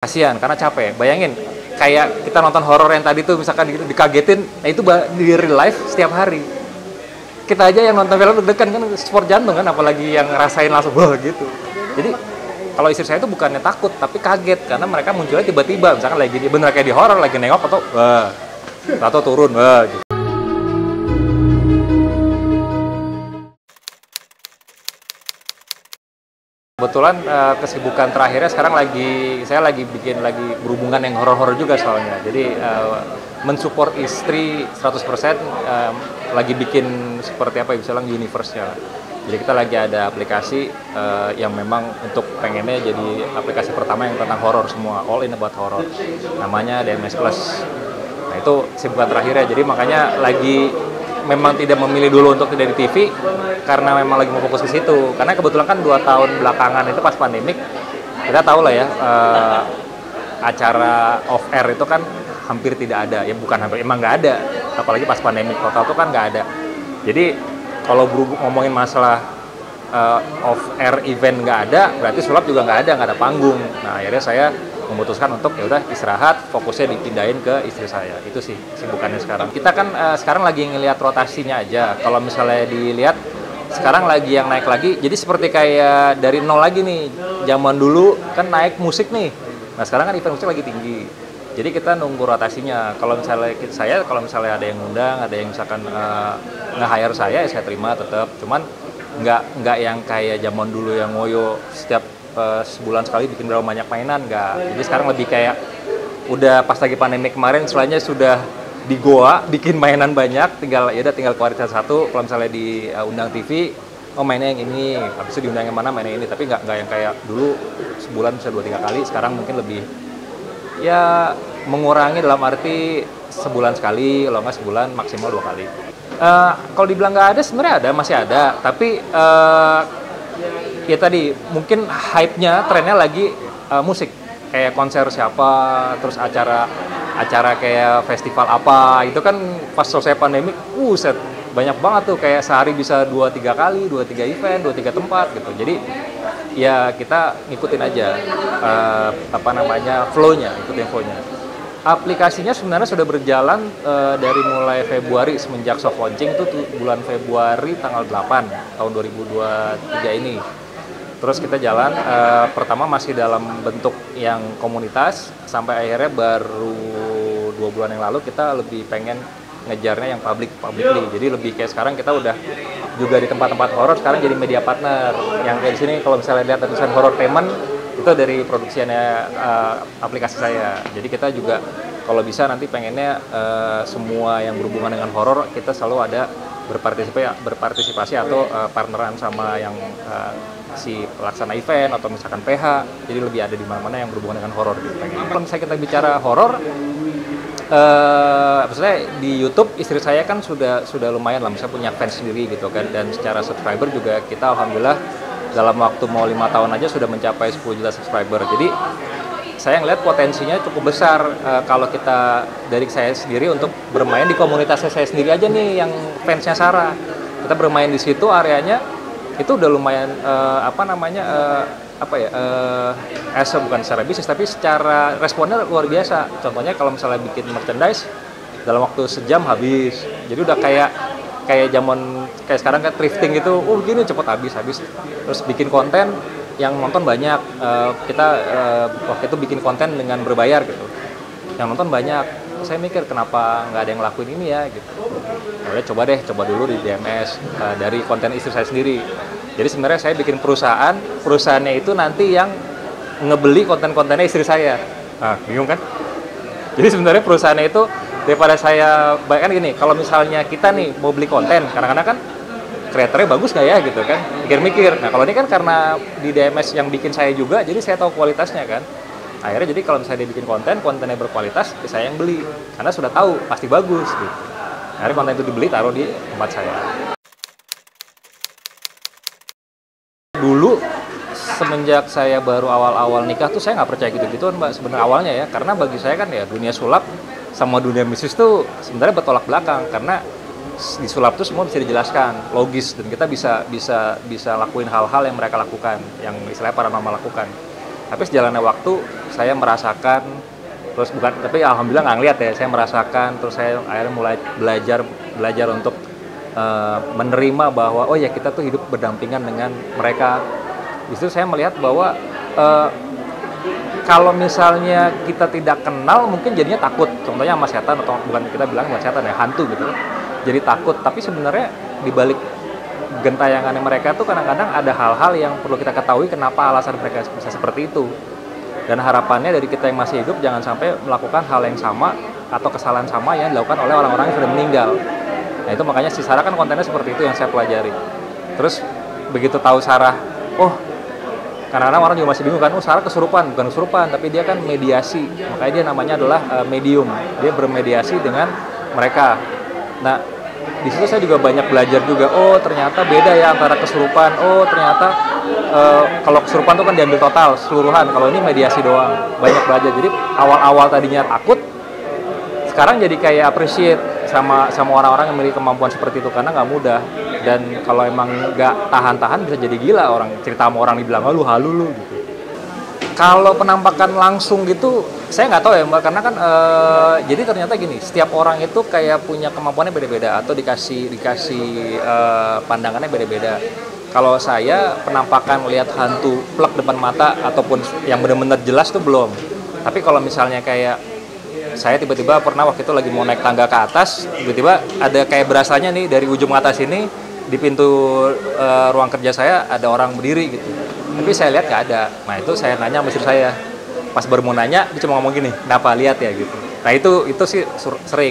Kasihan karena capek. Bayangin kayak kita nonton horor yang tadi tuh misalkan dikagetin, nah itu di real life setiap hari. Kita aja yang nonton film deg-degan kan sport jantung kan, apalagi yang ngerasain langsung wah gitu. Jadi kalau istri saya itu bukannya takut tapi kaget karena mereka munculnya tiba-tiba, misalkan lagi bener kayak di horor lagi nengok atau wah, atau turun wah gitu. Kebetulan kesibukan terakhirnya sekarang saya lagi berhubungan yang horor-horor juga soalnya. Jadi mensupport istri 100%, lagi bikin seperti apa ya, bisa bilang universe-nya. Jadi kita lagi ada aplikasi yang memang untuk pengennya jadi aplikasi pertama yang tentang horor semua, all in about horror. Namanya DMS Plus. Nah itu kesibukan terakhirnya. Jadi makanya lagi memang tidak memilih dulu untuk tidak di TV karena memang lagi mau fokus ke situ. Karena kebetulan kan 2 tahun belakangan itu pas pandemik, kita tahu lah ya, acara off air itu kan hampir tidak ada. Ya bukan hampir, emang nggak ada. Apalagi pas pandemik total itu kan nggak ada. Jadi kalau ngomongin masalah off air event nggak ada, berarti sulap juga nggak ada panggung. Nah akhirnya saya memutuskan untuk ya udah istirahat, fokusnya dipindahin ke istri saya. Itu sih sibukannya sekarang. Kita kan sekarang lagi ngelihat rotasinya aja. Kalau misalnya dilihat sekarang lagi yang naik lagi, jadi seperti kayak dari nol lagi nih. Zaman dulu kan naik musik nih. Nah sekarang kan event musik lagi tinggi. Jadi kita nunggu rotasinya. Kalau misalnya ada yang ngundang, ada yang misalkan nge-hire saya, ya saya terima tetap. Cuman nggak yang kayak zaman dulu yang ngoyo setiap sebulan sekali bikin berapa banyak mainan, nggak. Jadi sekarang lebih kayak udah pas lagi pandemi kemarin istilahnya sudah di goa bikin mainan banyak, tinggal keluarin satu. Kalau misalnya diundang TV, oh mainnya yang ini, habis itu diundang yang mana mainnya ini, tapi nggak yang kayak dulu sebulan bisa 2-3 kali. Sekarang mungkin lebih ya mengurangi dalam arti sebulan sekali, kalau nggak sebulan maksimal 2 kali. Kalau dibilang nggak ada, sebenarnya masih ada, tapi ya tadi mungkin hype-nya, trennya lagi musik, kayak konser siapa, terus acara kayak festival apa, itu kan pas selesai pandemi, set banyak banget tuh, kayak sehari bisa 2-3 kali, 2-3 event, 2-3 tempat gitu. Jadi ya kita ngikutin aja flow-nya. Aplikasinya sebenarnya sudah berjalan dari mulai Februari, semenjak soft launching itu bulan Februari tanggal 8 tahun 2023 ini. Terus kita jalan, pertama masih dalam bentuk yang komunitas, sampai akhirnya baru 2 bulan yang lalu kita lebih pengen ngejarnya yang publicly. Jadi lebih kayak sekarang kita udah juga di tempat-tempat horor, sekarang jadi media partner. Yang kayak di sini kalau misalnya lihat tulisan horror payment, itu dari produksiannya aplikasi saya. Jadi kita juga kalau bisa nanti pengennya semua yang berhubungan dengan horor kita selalu ada berpartisipasi atau partneran sama yang si pelaksana event atau misalkan PH, jadi lebih ada di mana-mana yang berhubungan dengan horor gitu. Kalau misalnya kita bicara horor, maksudnya di YouTube istri saya kan sudah lumayan lah, misalnya punya fans sendiri gitu kan, dan secara subscriber juga kita alhamdulillah dalam waktu mau 5 tahun aja sudah mencapai 10 juta subscriber. Jadi saya ngeliat potensinya cukup besar kalau kita dari saya sendiri untuk bermain di komunitasnya saya sendiri aja nih yang fansnya Sarah. Kita bermain di situ areanya itu udah lumayan bukan secara bisnis tapi secara responnya luar biasa. Contohnya kalau misalnya bikin merchandise dalam waktu sejam habis. Jadi udah kayak zaman kayak sekarang kan thrifting gitu, gini cepet habis. Terus bikin konten yang nonton banyak, kita waktu itu bikin konten dengan berbayar gitu, yang nonton banyak. Saya mikir kenapa nggak ada yang ngelakuin ini ya gitu. Udah coba dulu di DMS dari konten istri saya sendiri. Jadi sebenarnya saya bikin perusahaannya itu nanti yang ngebeli konten-kontennya istri saya. Bingung kan? Jadi sebenarnya perusahaannya itu daripada saya bayangkan gini, kalau misalnya kita nih mau beli konten, kadang-kadang kan kreatornya bagus nggak ya gitu kan, mikir-mikir. Nah kalau ini kan karena di DMS yang bikin saya juga, jadi saya tahu kualitasnya kan. Akhirnya jadi kalau misalnya dia bikin kontennya berkualitas, ya saya yang beli karena sudah tahu pasti bagus gitu. Akhirnya konten itu dibeli, taruh di tempat saya. Dulu semenjak saya baru awal-awal nikah tuh saya nggak percaya gitu-gituan Mbak, sebenarnya awalnya ya, karena bagi saya kan ya dunia sulap sama dunia bisnis tuh sebenarnya bertolak belakang, karena di sulap tuh semua bisa dijelaskan logis dan kita bisa lakuin hal-hal yang mereka lakukan, yang istilahnya paranormal lakukan. Tapi sejalannya waktu saya merasakan, terus bukan, tapi alhamdulillah nggak ngeliat ya, saya merasakan, terus saya akhirnya mulai belajar untuk menerima bahwa oh ya kita tuh hidup berdampingan dengan mereka. Di situ saya melihat bahwa kalau misalnya kita tidak kenal mungkin jadinya takut, contohnya sama setan, atau bukan kita bilang sama setan ya, hantu gitu, jadi takut. Tapi sebenarnya di balik gentayangannya mereka tuh kadang-kadang ada hal-hal yang perlu kita ketahui kenapa alasan mereka bisa seperti itu. Dan harapannya dari kita yang masih hidup jangan sampai melakukan hal yang sama atau kesalahan sama yang dilakukan oleh orang-orang yang sudah meninggal. Nah itu makanya si Sarah kan kontennya seperti itu yang saya pelajari. Terus begitu tahu Sarah, oh kadang-kadang orang juga masih bingung kan, oh Sarah kesurupan, bukan kesurupan, tapi dia kan mediasi, makanya dia namanya adalah medium, dia bermediasi dengan mereka. Nah di situ saya juga banyak belajar juga, oh ternyata beda ya antara kesurupan, oh ternyata kalau kesurupan itu kan diambil total, keseluruhan, kalau ini mediasi doang, banyak belajar. Jadi awal-awal tadinya takut, sekarang jadi kayak appreciate sama orang-orang yang memiliki kemampuan seperti itu, karena nggak mudah. Dan kalau emang nggak tahan-tahan bisa jadi gila, orang cerita sama orang dibilang oh, lu halu lu gitu. Kalau penampakan langsung gitu saya nggak tahu ya Mbak, karena kan jadi ternyata gini, setiap orang itu kayak punya kemampuannya beda-beda atau dikasih pandangannya beda-beda. Kalau saya penampakan lihat hantu plek depan mata ataupun yang benar-benar jelas tuh belum. Tapi kalau misalnya kayak saya tiba-tiba pernah waktu itu lagi mau naik tangga ke atas, tiba-tiba ada kayak berasanya nih dari ujung atas ini di pintu ruang kerja saya ada orang berdiri gitu. Tapi saya lihat nggak ada. Nah itu saya nanya sama istri saya. Pas baru mau nanya, dia cuma ngomong gini, kenapa lihat ya gitu. Nah itu sih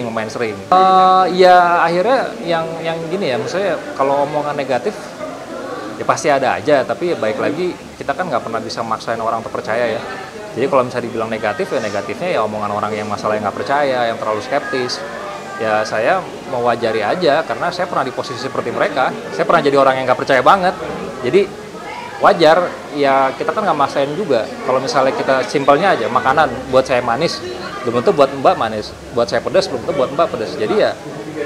lumayan sering. Ya akhirnya yang gini ya, maksudnya kalau omongan negatif ya pasti ada aja. Tapi ya baik lagi kita kan nggak pernah bisa maksain orang untuk percaya ya. Jadi kalau misalnya dibilang negatif ya negatifnya ya omongan orang yang masalah yang nggak percaya, yang terlalu skeptis. Ya saya mewajari aja karena saya pernah di posisi seperti mereka. Saya pernah jadi orang yang nggak percaya banget. Jadi wajar, ya kita kan nggak maksain juga. Kalau misalnya kita simpelnya aja, makanan buat saya manis, belum tentu buat Mbak manis. Buat saya pedas, belum tentu buat Mbak pedas. Jadi ya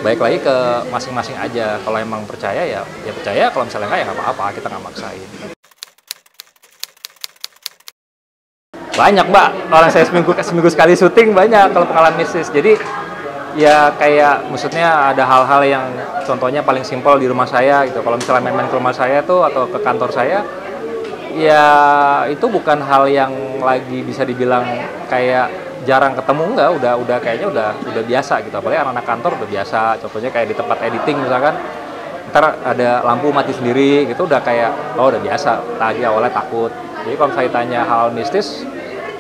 baik lagi ke masing-masing aja. Kalau emang percaya ya percaya. Kalau misalnya nggak ya nggak apa-apa, kita nggak maksain. Banyak Mbak, orang saya seminggu sekali syuting banyak kalau pengalaman mistis. Jadi ya kayak maksudnya ada hal-hal yang contohnya paling simpel di rumah saya gitu. Kalau misalnya main ke rumah saya tuh atau ke kantor saya, ya itu bukan hal yang lagi bisa dibilang kayak jarang ketemu, enggak, udah kayaknya udah biasa gitu. Apalagi anak-anak kantor udah biasa. Contohnya kayak di tempat editing misalkan, ntar ada lampu mati sendiri gitu, udah kayak oh udah biasa. Tadi awalnya takut. Jadi kalau saya tanya hal mistis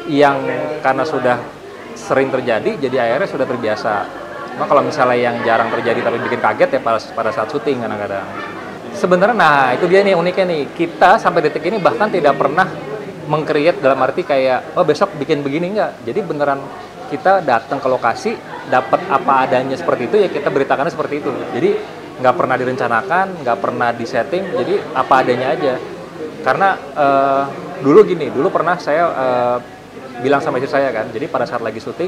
yang karena sudah sering terjadi, jadi akhirnya sudah terbiasa. Cuma kalau misalnya yang jarang terjadi tapi bikin kaget ya pada saat syuting kadang-kadang. Sebenarnya nah itu dia nih uniknya nih, kita sampai detik ini bahkan tidak pernah meng-create dalam arti kayak oh besok bikin begini, enggak. Jadi beneran kita datang ke lokasi, dapat apa adanya seperti itu ya kita beritakannya seperti itu. Jadi nggak pernah direncanakan, nggak pernah disetting, jadi apa adanya aja. Karena dulu pernah saya bilang sama istri saya kan, jadi pada saat lagi syuting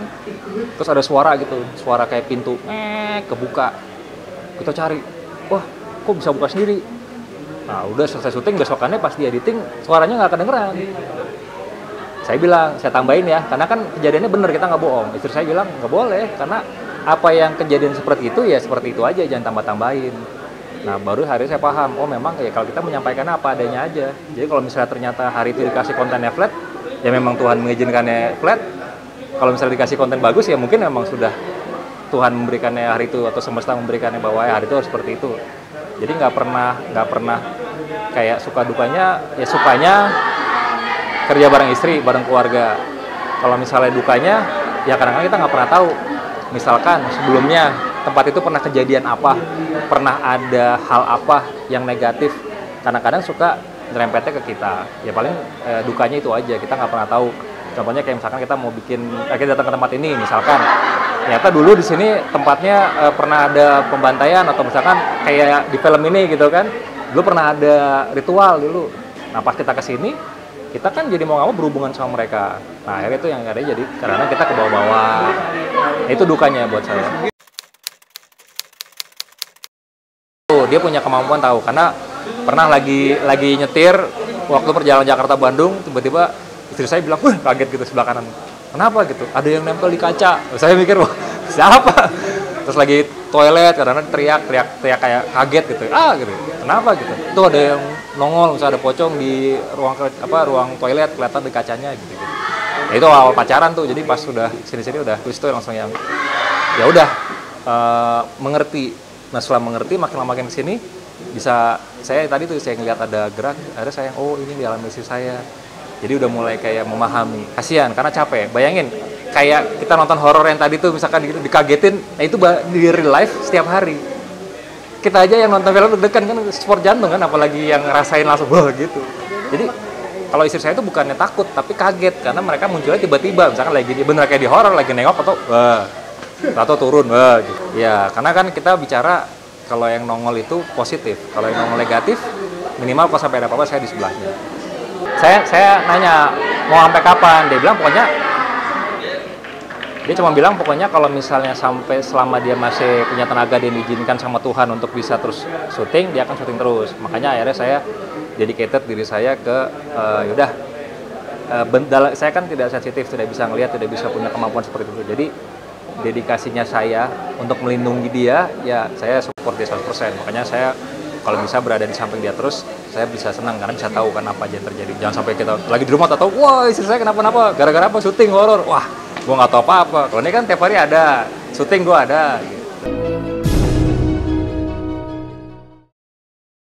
terus ada suara gitu, suara kayak pintu kebuka, kita cari, wah kok bisa buka sendiri. Nah udah selesai syuting, besokannya pas di editing suaranya nggak kedengeran. Saya bilang, saya tambahin ya, karena kan kejadiannya bener, kita nggak bohong. Istri saya bilang nggak boleh, karena apa yang kejadian seperti itu ya seperti itu aja, jangan tambah-tambahin. Nah baru hari saya paham, oh memang ya kalau kita menyampaikan apa adanya aja. Jadi kalau misalnya ternyata hari itu dikasih kontennya flat, ya memang Tuhan mengizinkannya flat. Kalau misalnya dikasih konten bagus ya mungkin memang sudah Tuhan memberikannya hari itu atau semesta memberikannya bahwa ya hari itu harus seperti itu. Jadi nggak pernah kayak suka dukanya, ya sukanya kerja bareng istri, bareng keluarga. Kalau misalnya dukanya, ya kadang-kadang kita nggak pernah tahu. Misalkan sebelumnya tempat itu pernah kejadian apa, pernah ada hal apa yang negatif, kadang-kadang suka nyerempetnya ke kita. Ya paling dukanya itu aja, kita nggak pernah tahu. Contohnya kayak misalkan kita mau bikin, kita datang ke tempat ini misalkan, ternyata dulu di sini tempatnya pernah ada pembantaian atau misalkan kayak di film ini gitu kan, dulu pernah ada ritual dulu. Nah pas kita kesini, kita kan jadi mau nggak mau berhubungan sama mereka. Nah akhirnya itu yang ada, jadi karena kita ke bawah-bawah. Itu dukanya buat saya. Dia punya kemampuan tahu, karena pernah lagi nyetir waktu perjalanan Jakarta Bandung, tiba-tiba Istri saya bilang, wah kaget gitu sebelah kanan. Kenapa gitu? Ada yang nempel di kaca. Saya mikir, wah siapa? Terus lagi toilet, kadang-kadang teriak kayak kaget gitu. Gitu. Kenapa gitu? Itu ada yang nongol, misalnya ada pocong di ruang toilet kelihatan di kacanya gitu. Ya itu awal pacaran tuh. Jadi pas sudah sini-sini udah twist tuh langsung yang ya udah mengerti. Nah setelah mengerti makin lama makin kesini bisa saya tadi tuh saya ngeliat ada gerak, ada saya oh ini di alam istri saya. Jadi udah mulai kayak memahami. Kasihan karena capek. Bayangin kayak kita nonton horor yang tadi tuh misalkan gitu dikagetin, nah itu di real life setiap hari. Kita aja yang nonton film deg-degan kan sport jantung kan, apalagi yang ngerasain langsung wah gitu. Jadi kalau istri saya itu bukannya takut tapi kaget karena mereka munculnya tiba-tiba, misalkan lagi bener kayak di horor lagi nengok atau turun gitu. Ya, karena kan kita bicara kalau yang nongol itu positif, kalau yang nongol negatif minimal kalau sampai ada apa-apa saya di sebelahnya. Saya nanya mau sampai kapan, dia cuma bilang pokoknya kalau misalnya sampai selama dia masih punya tenaga dan diizinkan sama Tuhan untuk bisa terus syuting, dia akan syuting terus. Makanya akhirnya saya dedicated diri saya ke yaudah saya kan tidak sensitif, tidak bisa ngelihat, tidak bisa punya kemampuan seperti itu. Jadi dedikasinya saya untuk melindungi dia, ya saya support dia 100%. Makanya saya kalau bisa berada di samping dia terus, saya bisa senang karena bisa tahu kan apa aja yang terjadi. Jangan sampai kita lagi di rumah tahu, wah istri saya kenapa-napa, gara-gara apa syuting horor. Wah, gua nggak tahu apa-apa. Kalau ini kan tiap hari ada syuting, gua ada. Gitu.